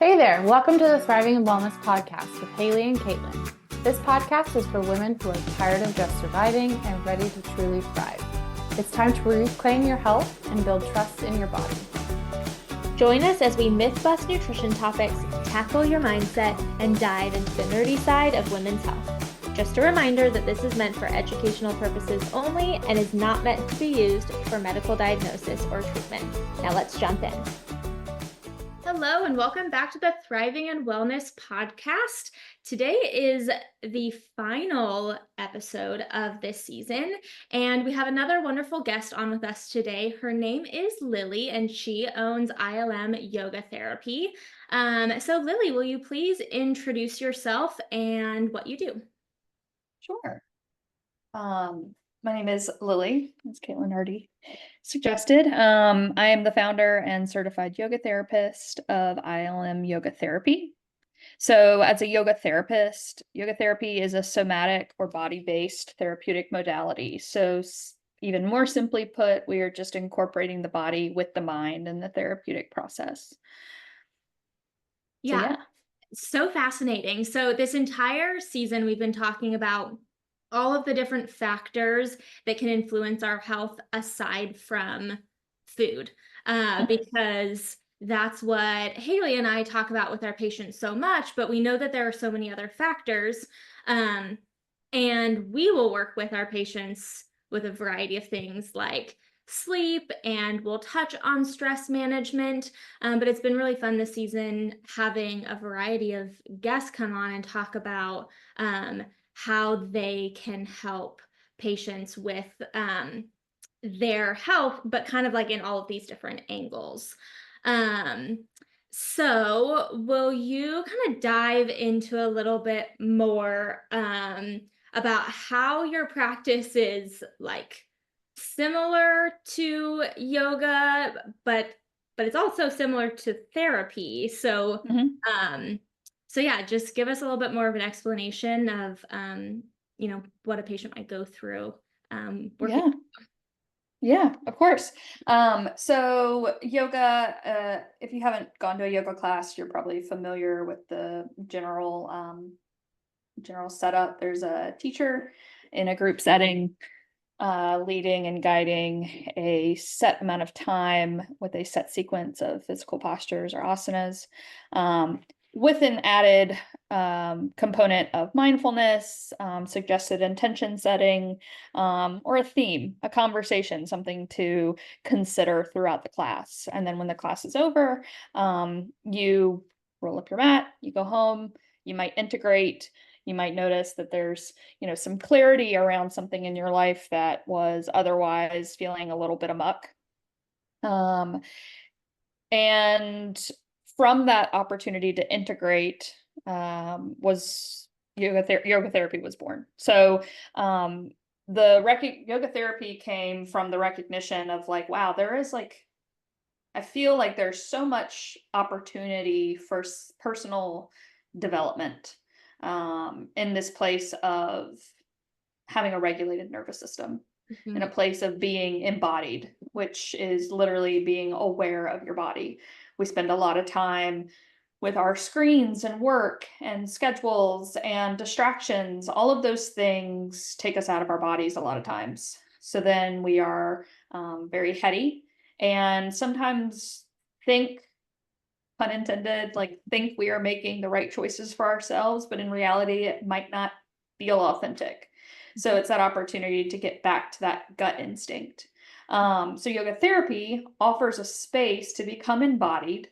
Hey there, welcome to the Thriving and Wellness Podcast with Haley and Caitlin. This podcast is for women who are tired of just surviving and ready to truly thrive. It's time to reclaim your health and build trust in your body. Join us as we myth-bust nutrition topics, tackle your mindset, and dive into the nerdy side of women's health. Just a reminder that this is meant for educational purposes only and is not meant to be used for medical diagnosis or treatment. Now let's jump in. Hello and welcome back to the Thriving and Wellness Podcast. Today is the final episode of this season, and we have another wonderful guest on with us today. Her name is Lillie, and she owns ILM Yoga Therapy. So Lillie, will you please introduce yourself and what you do? Sure. My name is Lillie, as Caitlin already suggested. I am the founder and certified yoga therapist of ILM Yoga Therapy. So as a yoga therapist, yoga therapy is a somatic or body-based therapeutic modality. So even more simply put, we are just incorporating the body with the mind in the therapeutic process. Yeah. So fascinating. So this entire season, we've been talking about all of the different factors that can influence our health aside from food, because that's what Haley and I talk about with our patients so much, but we know that there are so many other factors, and we will work with our patients with a variety of things like sleep, and we'll touch on stress management, but it's been really fun this season having a variety of guests come on and talk about how they can help patients with their health, but kind of like in all of these different angles. So will you kind of dive into a little bit more about how your practice is like similar to yoga, but it's also similar to therapy. So so yeah, just give us a little bit more of an explanation of what a patient might go through working. Yeah, of course. So yoga, if you haven't gone to a yoga class, you're probably familiar with the general setup. There's a teacher in a group setting, leading and guiding a set amount of time with a set sequence of physical postures or asanas, with an added component of mindfulness, suggested intention setting, or a theme, a conversation, something to consider throughout the class. And then when the class is over, you roll up your mat, you go home, you might integrate. You might notice that there's, some clarity around something in your life that was otherwise feeling a little bit amuck. And from that opportunity to integrate, was yoga therapy was born. So yoga therapy came from the recognition of like, wow, there is I feel like there's so much opportunity for personal development in this place of having a regulated nervous system, in a place of being embodied, which is literally being aware of your body. We spend a lot of time with our screens and work and schedules and distractions. All of those things take us out of our bodies a lot of times. So then we are very heady and sometimes pun intended, think we are making the right choices for ourselves, but in reality, it might not feel authentic. So it's that opportunity to get back to that gut instinct. So yoga therapy offers a space to become embodied,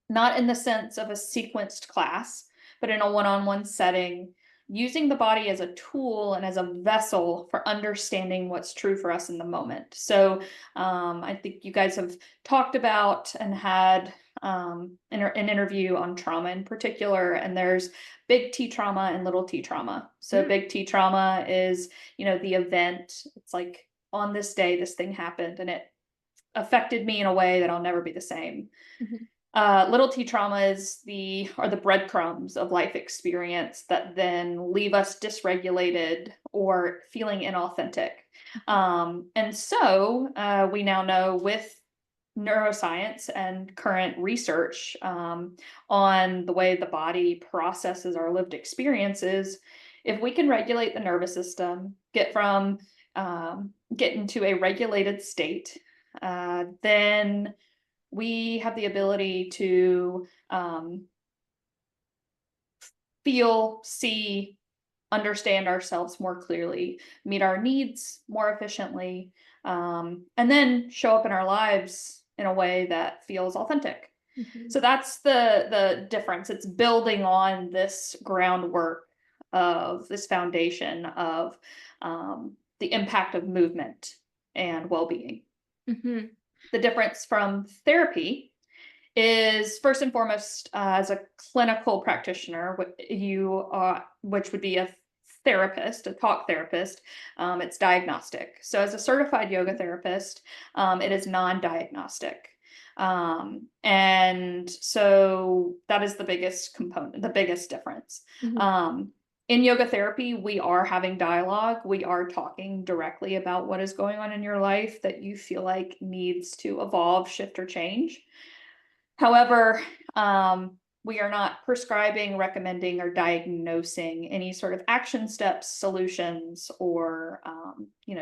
not in the sense of a sequenced class, but in a one-on-one setting, using the body as a tool and as a vessel for understanding what's true for us in the moment. So I think you guys have talked about and had an interview on trauma in particular, and there's big T trauma and little T trauma. So big T trauma is, the event. It's like, on this day, this thing happened and it affected me in a way that I'll never be the same. Little T trauma are the breadcrumbs of life experience that then leave us dysregulated or feeling inauthentic. And so we now know with neuroscience and current research on the way the body processes our lived experiences, if we can regulate the nervous system, get into a regulated state, then we have the ability to feel, see, understand ourselves more clearly, meet our needs more efficiently, and then show up in our lives in a way that feels authentic. Mhm. So that's the difference. It's building on this groundwork of this foundation of the impact of movement and well-being. Mhm. The difference from therapy is, first and foremost, as a clinical practitioner, which would be a therapist, a talk therapist, it's diagnostic. So as a certified yoga therapist, it is non-diagnostic. And so that is the biggest component, the biggest difference. Mhm. In yoga therapy, we are having dialogue. We are talking directly about what is going on in your life that you feel like needs to evolve, shift, or change. However, we are not prescribing, recommending, or diagnosing any sort of action steps, solutions, or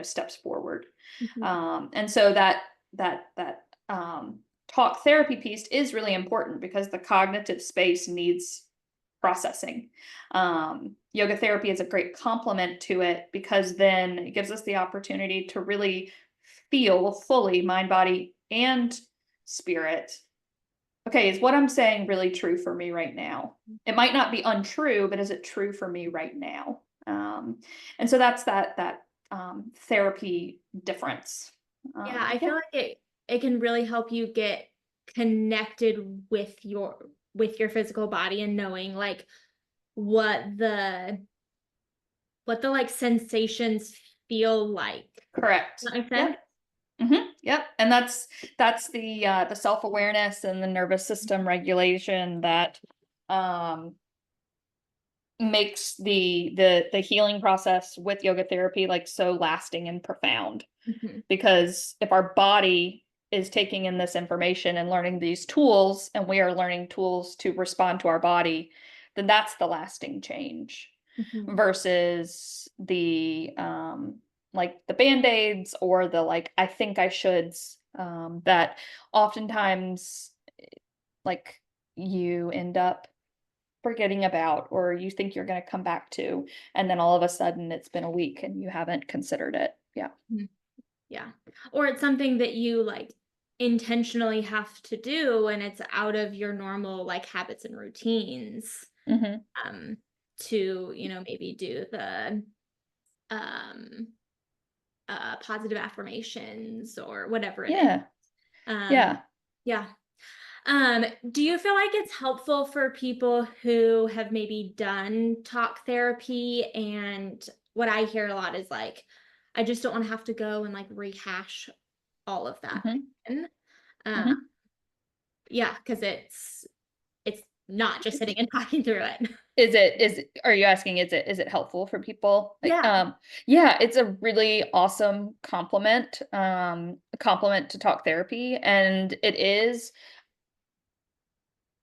steps forward. Mhm. And so that talk therapy piece is really important because the cognitive space needs processing. Yoga therapy is a great complement to it because then it gives us the opportunity to really feel fully, mind, body, and spirit. Okay, is what I'm saying really true for me right now? It might not be untrue, but is it true for me right now? And so that's that therapy difference. Yeah, I Yeah, feel like it can really help you get connected with your physical body and knowing like what the like sensations feel like. correct. Does that make sense? Yep. Yep. And that's the self-awareness and the nervous system regulation that um makes the healing process with yoga therapy like so lasting and profound. Mhm. Because if our body is taking in this information and learning these tools, and we are learning tools to respond to our body, then that's the lasting change Mhm. versus the like the band-aids or the like I think I shoulds, that oftentimes like you end up forgetting about, or you think you're going to come back to, and then all of a sudden it's been a week and you haven't considered it. Yeah. Mhm. Yeah. Or it's something that you like intentionally have to do and it's out of your normal like habits and routines Hmm. um to, maybe do the um positive affirmations or whatever it is. Yeah. Um Yeah. yeah. Do you feel like it's helpful for people who have maybe done talk therapy? And what I hear a lot is like, I just don't want to have to go and like rehash all of that Hmm. again. Uh, Hmm. yeah, because it's not just sitting and talking through it. Are you asking, is it helpful for people? Like, Yeah. yeah, it's a really awesome compliment to talk therapy. And it is,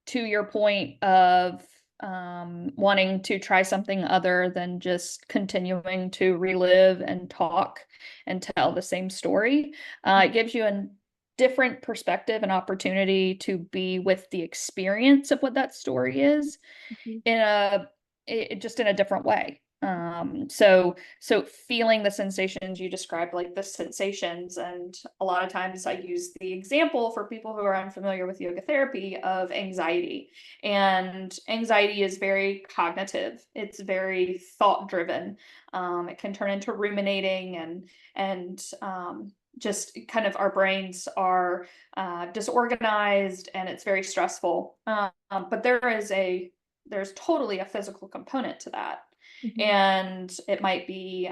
to your point of wanting to try something other than just continuing to relive and talk and tell the same story. It gives you a different perspective and opportunity to be with the experience of what that story is Mhm. in just in a different way. So feeling the sensations you described, like the sensations, and a lot of times I use the example for people who are unfamiliar with yoga therapy of anxiety. And anxiety is very cognitive. It's very thought driven. It can turn into ruminating and just kind of our brains are disorganized, and it's very stressful. But there's totally a physical component to that. Mhm. And it might be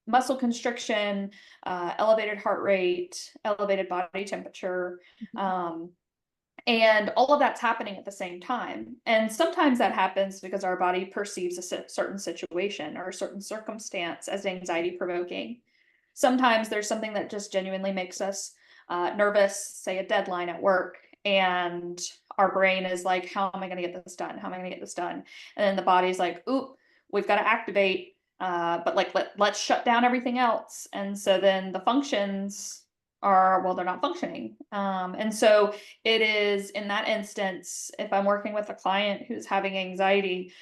muscle constriction, elevated heart rate, elevated body temperature, Mhm. um, and all of that's happening at the same time. And sometimes that happens because our body perceives a certain situation or a certain circumstance as anxiety provoking. Sometimes there's something that just genuinely makes us nervous, say a deadline at work, and our brain is like, how am I going to get this done? How am I going to get this done? And then the body's like, oop, we've got to activate, but like, let's shut down everything else. And so then the functions are, well, they're not functioning. And so it is in that instance, if I'm working with a client who's having anxiety,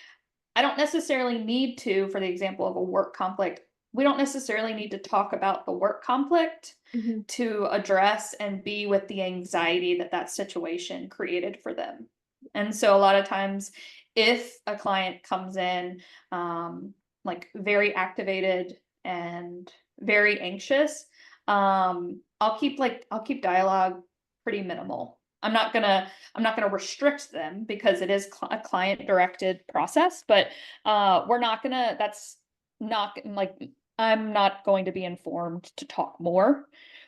I don't necessarily need to, for the example of a work conflict, we don't necessarily need to talk about the work conflict to address and be with the anxiety that that situation created for them. And so a lot of times, if a client comes in like very activated and very anxious, I'll keep dialogue pretty minimal. I'm not gonna restrict them because it is a client directed process, but that's not like, I'm not going to be informed to talk more.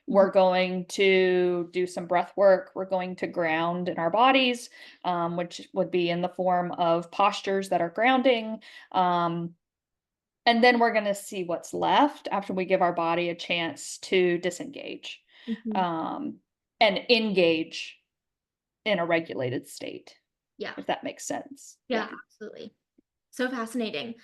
We're going to do some breath work. We're going to ground in our bodies, which would be in the form of postures that are grounding. And then we're going to see what's left after we give our body a chance to disengage and engage in a regulated state. Yeah. If that makes sense. Yeah, absolutely. So fascinating.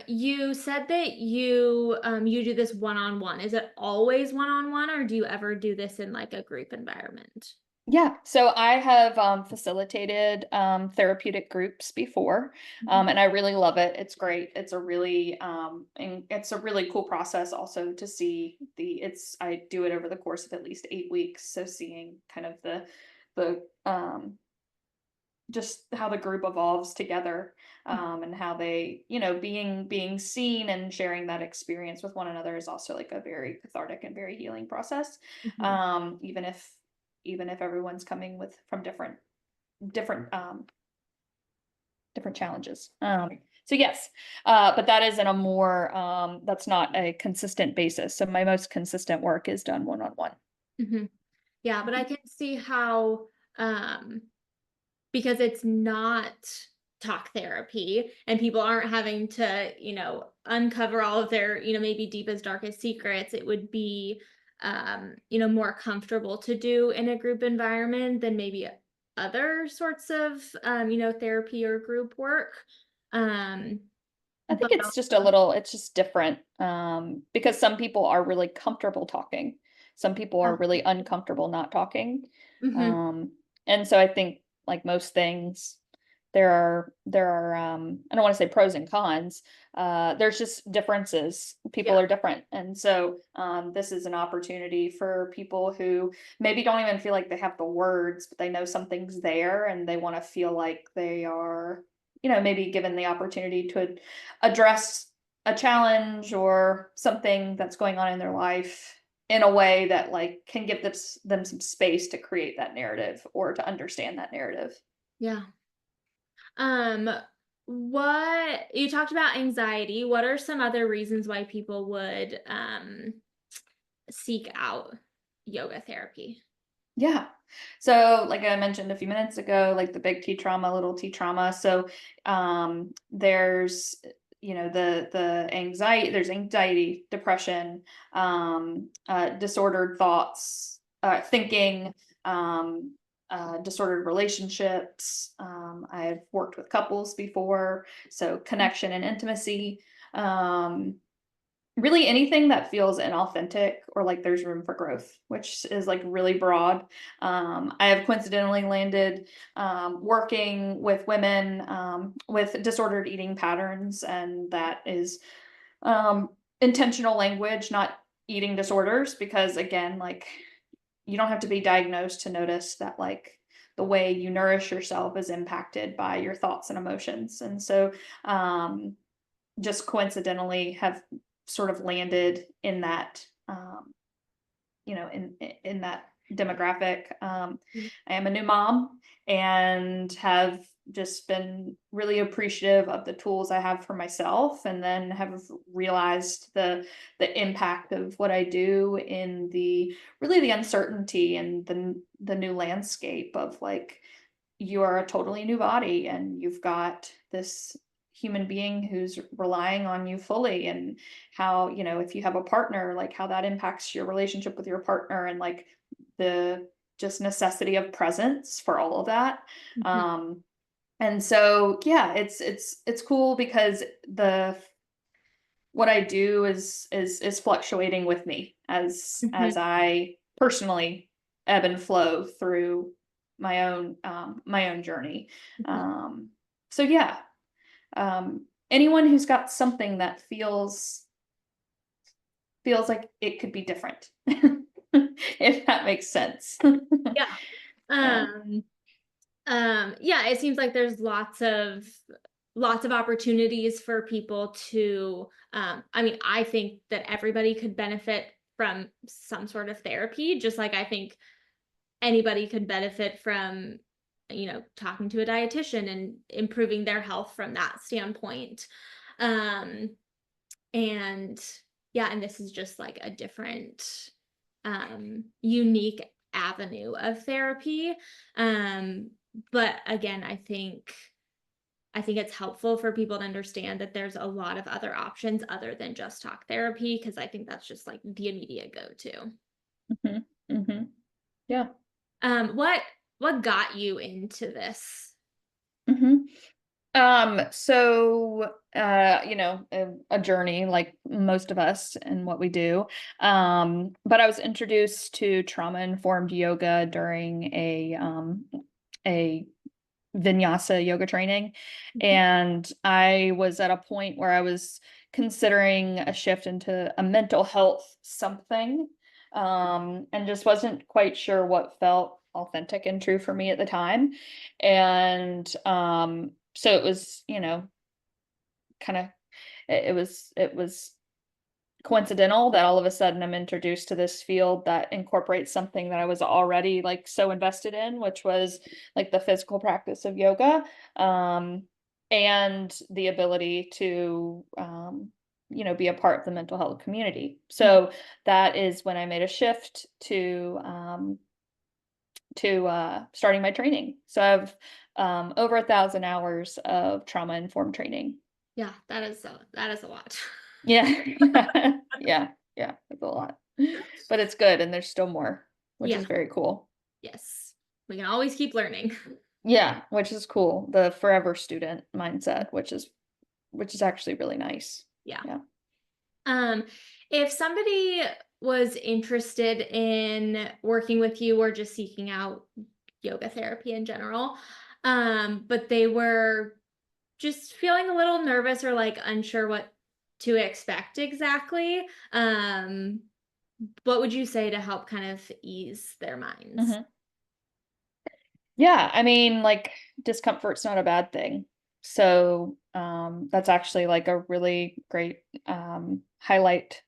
You said that you do this one-on-one. Is it always one-on-one, or do you ever do this in like a group environment? Yeah, so I have facilitated therapeutic groups before, and I really love it. It's great. It's a really cool process also to see I do it over the course of at least 8 weeks, so seeing kind of the just how the group evolves together, and how they, being seen and sharing that experience with one another is also like a very cathartic and very healing process. Even if everyone's coming from different challenges. So yes, but that is in a more that's not a consistent basis. So my most consistent work is done one-on-one. Yeah, but I can see how because it's not talk therapy and people aren't having to, uncover all of their, maybe deepest, darkest secrets, it would be, more comfortable to do in a group environment than maybe other sorts of, therapy or group work. I think it's just different, because some people are really comfortable talking. Some people are really uncomfortable not talking. And so I think, like most things, there are I don't want to say pros and cons. There's just differences. People are different. And so this is an opportunity for people who maybe don't even feel like they have the words, but they know something's there and they want to feel like they are, maybe given the opportunity to address a challenge or something that's going on in their life in a way that like can give them some space to create that narrative or to understand that narrative. Yeah. What you talked about anxiety, what are some other reasons why people would seek out yoga therapy? Yeah. So like I mentioned a few minutes ago, like the big T trauma, little T trauma. So there's there's anxiety, depression, disordered thoughts, thinking, disordered relationships. I've worked with couples before, so connection and intimacy. Really anything that feels inauthentic or like there's room for growth, which is like really broad. I have coincidentally landed working with women with disordered eating patterns, and that is intentional language, not eating disorders, because again, like you don't have to be diagnosed to notice that like the way you nourish yourself is impacted by your thoughts and emotions. And so just coincidentally have sort of landed in that, in that demographic. I am a new mom and have just been really appreciative of the tools I have for myself, and then have realized the impact of what I do in the uncertainty and the new landscape of like, you are a totally new body and you've got this human being who's relying on you fully, and how, if you have a partner, like how that impacts your relationship with your partner, and like the just necessity of presence for all of that. Mhm. And so, yeah, it's cool because what I do is fluctuating with me as Mhm. I personally ebb and flow through my own journey. Mhm. Um, so yeah, anyone who's got something that feels like it could be different, if that makes sense. Yeah. Yeah. Um, yeah, it seems like there's lots of opportunities for people to, I mean, I think that everybody could benefit from some sort of therapy, just like I think anybody could benefit from, talking to a dietitian and improving their health from that standpoint. Um, and yeah, and this is just like a different, unique avenue of therapy. Um, but again, I think it's helpful for people to understand that there's a lot of other options other than just talk therapy, because I think that's just like the immediate go-to. Hmm. Hmm. Yeah. What got you into this? Hmm. So, a journey like most of us and what we do. But I was introduced to trauma-informed yoga during a vinyasa yoga training. Mhm. And I was at a point where I was considering a shift into a mental health something, and just wasn't quite sure what felt authentic and true for me at the time. And so it was, kind of, it was coincidental that all of a sudden I'm introduced to this field that incorporates something that I was already like so invested in, which was like the physical practice of yoga, um, and the ability to, be a part of the mental health community. Mhm. So that is when I made a shift to starting my training. So I've over 1,000 hours of trauma informed training. Yeah, that is a lot. Yeah. Yeah, yeah, it's a lot. But it's good, and there's still more, which Yeah, is very cool. yes. We can always keep learning. Yeah, which is cool. The forever student mindset, which is actually really nice. Yeah. Yeah. Um, if somebody was interested in working with you or just seeking out yoga therapy in general, but they were just feeling a little nervous or like unsure what to expect exactly, what would you say to help kind of ease their minds? Mhm. Yeah, I mean, like, discomfort's not a bad thing. So, that's actually, like, a really great, highlight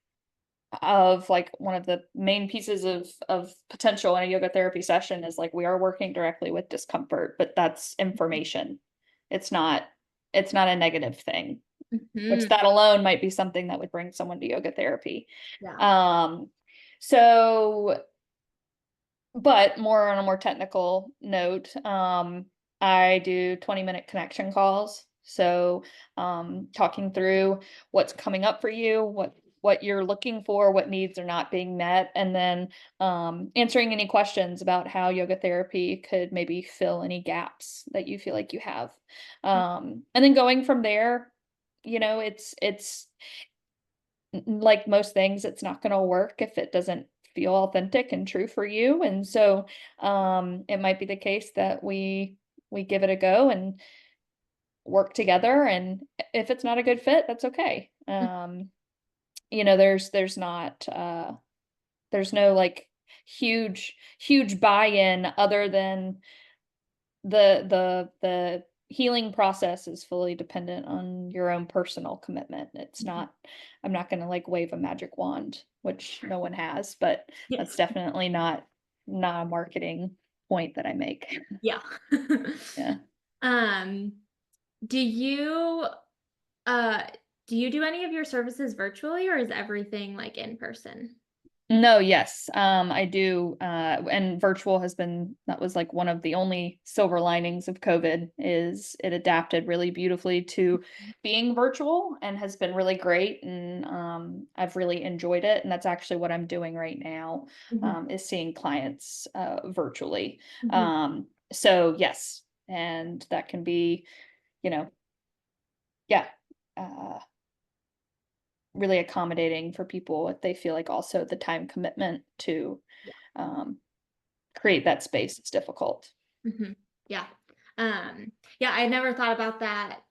of like one of the main pieces of potential in a yoga therapy session is like we are working directly with discomfort, but that's information. It's not it's not a negative thing, which Mhm. that alone might be something that would bring someone to yoga therapy. Yeah. Um so but more on a more technical note, I do 20-minute connection calls. So, talking through what's coming up for you, what you're looking for, what needs are not being met, and then answering any questions about how yoga therapy could maybe fill any gaps that you feel like you have. And then going from there, it's like most things, it's not gonna work if it doesn't feel authentic and true for you, and so, it might be the case that we give it a go and work together, and if it's not a good fit, that's okay. There's not, there's no, like, huge buy-in other than the healing process is fully dependent on your own personal commitment. It's Mhm. not I'm not gonna, like, wave a magic wand, which no one has, but that's Yes. definitely not a marketing point that I make. Yeah. Yeah. Um, do you uh do you do any of your services virtually or is everything like in person? No, yes, I do. And virtual that was like one of the only silver linings of COVID is it adapted really beautifully to being virtual and has been really great. And I've really enjoyed it. And that's actually what I'm doing right now, Mhm. is seeing clients virtually. Mhm. So yes, and that can be, you know, yeah. Uh, really accommodating for people if they feel like also the time commitment to um, create that space is difficult. Mhm. Yeah. Yeah, I never thought about that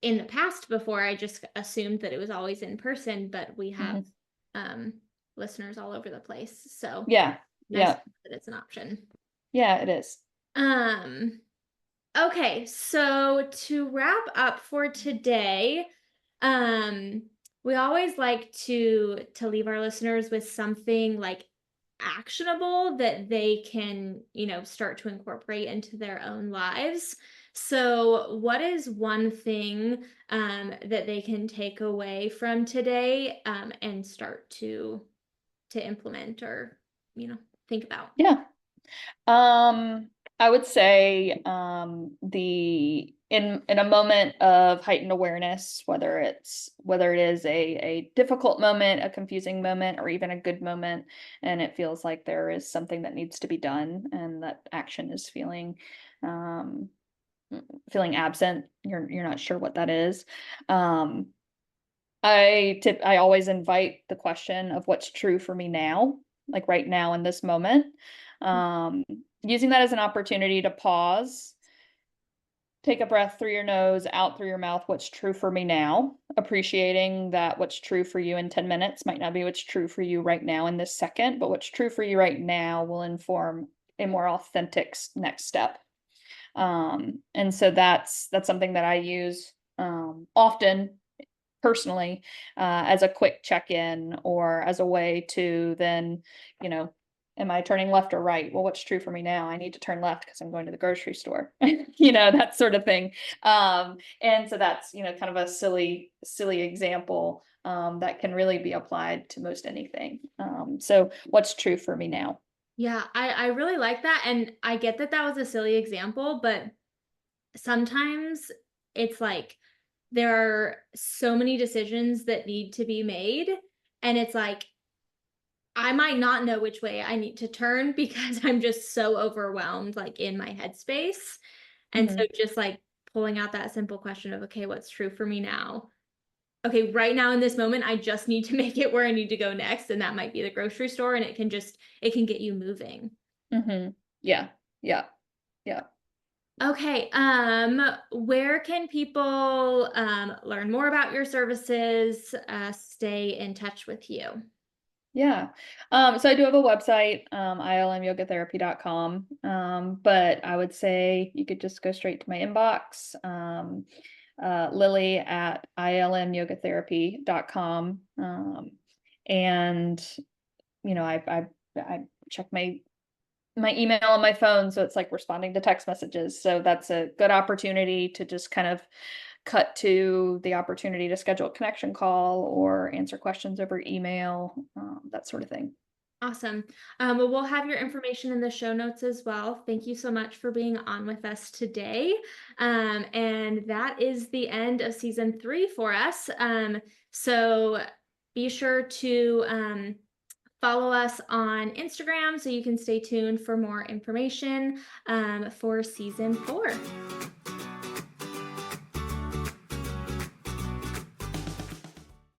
in the past before. I just assumed that it was always in person, but we have Mhm. um listeners all over the place. So Yeah, nice yeah, that it's an option. yeah, it is. Um okay, so to wrap up for today, um we always like to leave our listeners with something like actionable that they can, start to incorporate into their own lives. So, what is one thing that they can take away from today, and start to implement or, think about? Yeah. I would say in a moment of heightened awareness, whether it is a difficult moment, a confusing moment, or even a good moment, and it feels like there is something that needs to be done and that action is um feeling absent, you're not sure what that is. Um I always invite the question of what's true for me now, like right now in this moment. Um, Using that as an opportunity to pause, take a breath through your nose, out through your mouth, what's true for me now, appreciating that what's true for you in 10 minutes might not be what's true for you right now in this second, but what's true for you right now will inform a more authentic next step. And so that's something that I use often personally, as a quick check-in or as a way to then, you know, am I turning left or right? Well, what's true for me now? I need to turn left because I'm going to the grocery store, that sort of thing. And so that's, kind of a silly example that can really be applied to most anything. So what's true for me now? Yeah, I really like that. And I get that that was a silly example, but sometimes it's like there are so many decisions that need to be made. And it's like, I might not know which way I need to turn because I'm just so overwhelmed, like in my headspace. And so Hmm. just like pulling out that simple question of, okay, what's true for me now? Okay, right now in this moment, I just need to make it where I need to go next. And that might be the grocery store. And it can get you moving. Hmm. Yeah, yeah, yeah. Okay, where can people learn more about your services, stay in touch with you? Yeah. So I do have a website, ilmyogatherapy.com. But I would say you could just go straight to my inbox, Lillie at ilmyogatherapy.com. And, I check my email on my phone, so it's like responding to text messages. So that's a good opportunity to just kind of cut to the opportunity to schedule a connection call or answer questions over email, that sort of thing. Awesome. Well, we'll have your information in the show notes as well. Thank you so much for being on with us today. And that is the end of season 3 for us. So be sure to follow us on Instagram so you can stay tuned for more information for season 4.